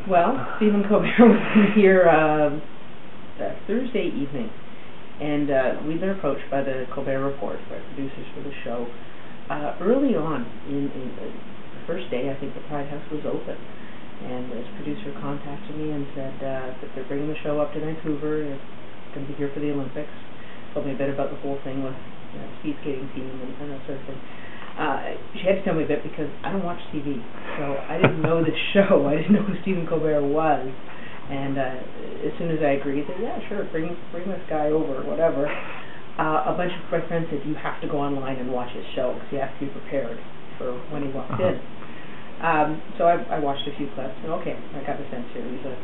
Well, Stephen Colbert was here Thursday evening, and we've been approached by the Colbert Report, by producers for the show, early on in the first day. I think the Pride House was open, and this producer contacted me and said that they're bringing the show up to Vancouver. They're going to be here for the Olympics. Told me a bit about the whole thing with the speed skating team and that sort of thing. She had to tell me a bit because I don't watch TV, so I didn't know this show. I didn't know who Stephen Colbert was, and as soon as I agreed that, yeah, sure, bring this guy over, whatever, a bunch of my friends said, you have to go online and watch his show because you have to be prepared for when he walked in. So I watched a few clips, and okay, I got the sense here. He's a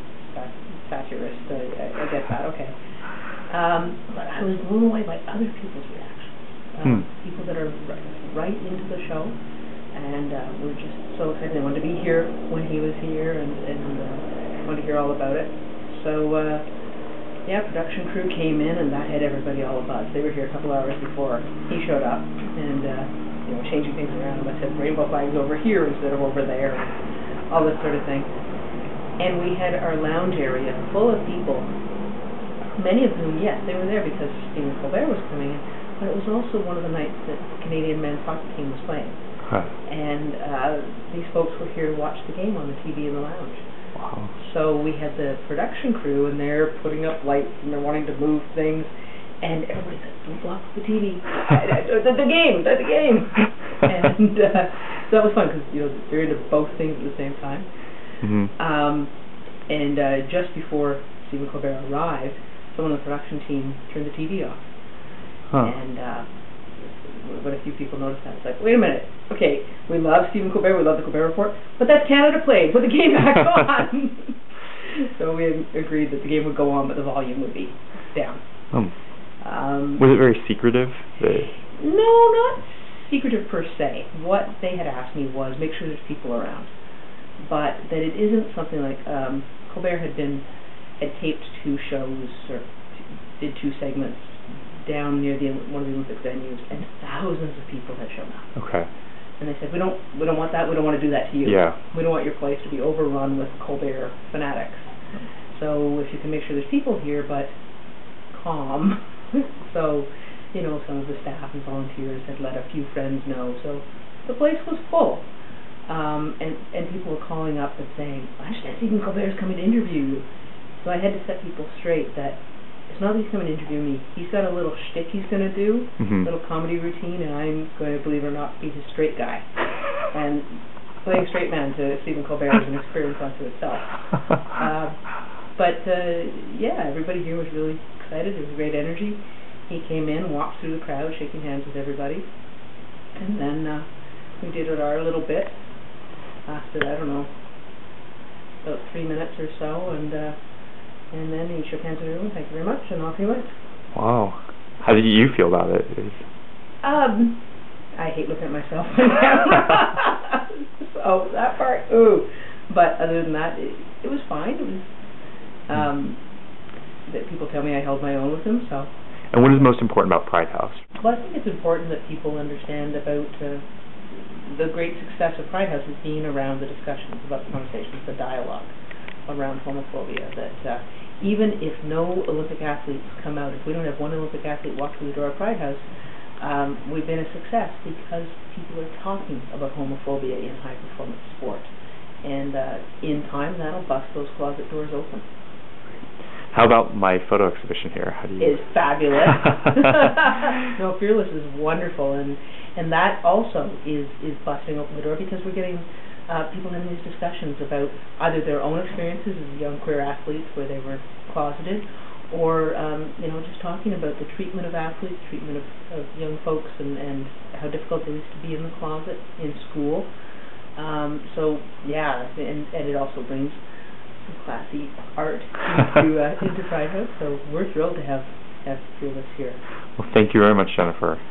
satirist. I get that, okay. But I was blown away by other people's reactions. People that are right into the show, and were just so excited. They wanted to be here when he was here, and wanted to hear all about it. So, yeah, production crew came in, and that had everybody all abuzz. They were here a couple hours before he showed up, and changing things around. I said rainbow flags over here instead of over there, and all this sort of thing. And we had our lounge area full of people, many of whom, yes, they were there because Stephen Colbert was coming in. But it was also one of the nights that the Canadian men's hockey team was playing. Huh. And these folks were here to watch the game on the TV in the lounge. Wow. So we had the production crew, and they're putting up lights, and they're wanting to move things. And everybody said, don't block the TV. The game. And so that was fun, because they're into both things at the same time. And just before Stephen Colbert arrived, someone on the production team turned the TV off. And when a few people noticed that, it's like, wait a minute, okay, we love Stephen Colbert, we love the Colbert Report, but that's Canada playing, put the game back on. So we agreed that the game would go on, but the volume would be down. Was it very secretive? No, not secretive per se. What they had asked me was make sure there's people around, but that it isn't something like Colbert had taped 2 shows, or did 2 segments down near one of the Olympic venues, and thousands of people had shown up. Okay. And they said, we don't want that. We don't want to do that to you. Yeah. We don't want your place to be overrun with Colbert fanatics. So if you can make sure there's people here, but calm. So, some of the staff and volunteers had let a few friends know. So the place was full. And people were calling up and saying, I understand Stephen Colbert's coming to interview you. So I had to set people straight that it's not that he's coming to interview me. He's got a little shtick he's going to do, little comedy routine, and I'm going to, believe it or not, be his straight guy. And playing straight man to Stephen Colbert is an experience unto itself. Yeah, everybody here was really excited. There was great energy. He came in, walked through the crowd, shaking hands with everybody, and then we did our little bit. Lasted, I don't know, about 3 minutes or so, and then he shook hands with everyone, thank you very much, and off he went. Wow. How did you feel about it? I hate looking at myself on camera. So that part, ooh. But other than that, it was fine. It was, that people tell me I held my own with him, so. And what is most important about Pride House? Well, I think it's important that people understand about the great success of Pride House is being around the discussions, about the conversations, the dialogue around homophobia, that even if no Olympic athletes come out, if we don't have one Olympic athlete walk through the door of Pride House, we've been a success because people are talking about homophobia in high-performance sport. And in time, that'll bust those closet doors open. How about my photo exhibition here? How do you? It's fabulous. No, Fearless is wonderful, and that also is busting open the door because we're getting people having these discussions about either their own experiences as young queer athletes where they were closeted, or just talking about the treatment of athletes, treatment of young folks, and how difficult it is to be in the closet in school. So yeah, and it also brings some classy art into Pride House. So we're thrilled to have Fearless here. Well, thank you very much, Jennifer.